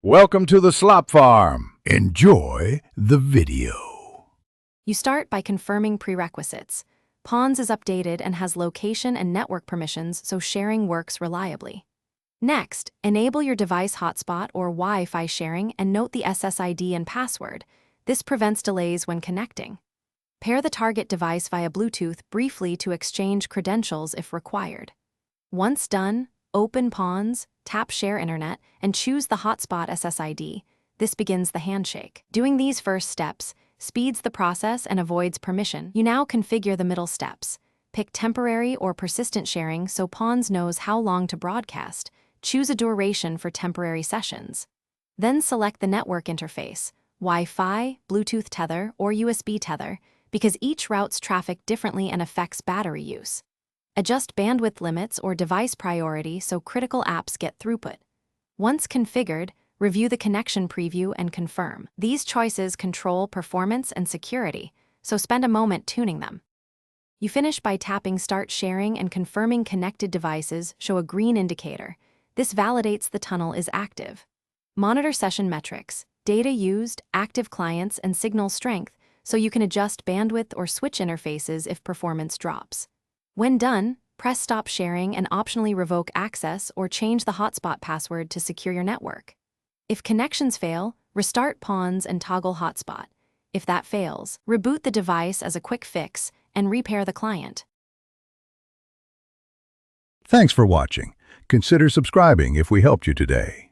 Welcome to the Slop Farm. Enjoy the video. You start by confirming prerequisites. Pawns is updated and has location and network permissions, so sharing works reliably. Next, enable your device hotspot or Wi-Fi sharing and note the SSID and password. This prevents delays when connecting. Pair the target device via Bluetooth briefly to exchange credentials if required. Once done, open Pawns, tap Share Internet, and choose the hotspot SSID. This begins the handshake. Doing these first steps speeds the process and avoids permission. You now configure the middle steps. Pick temporary or persistent sharing so Pawns knows how long to broadcast. Choose a duration for temporary sessions. Then select the network interface, Wi-Fi, Bluetooth tether, or USB tether, because each routes traffic differently and affects battery use. Adjust bandwidth limits or device priority so critical apps get throughput. Once configured, review the connection preview and confirm. These choices control performance and security, so spend a moment tuning them. You finish by tapping Start Sharing and confirming connected devices show a green indicator. This validates the tunnel is active. Monitor session metrics, data used, active clients, and signal strength so you can adjust bandwidth or switch interfaces if performance drops. When done, press Stop Sharing and optionally revoke access or change the hotspot password to secure your network. If connections fail, restart Pawns and toggle hotspot. If that fails, reboot the device as a quick fix and repair the client. Thanks for watching. Consider subscribing if we helped you today.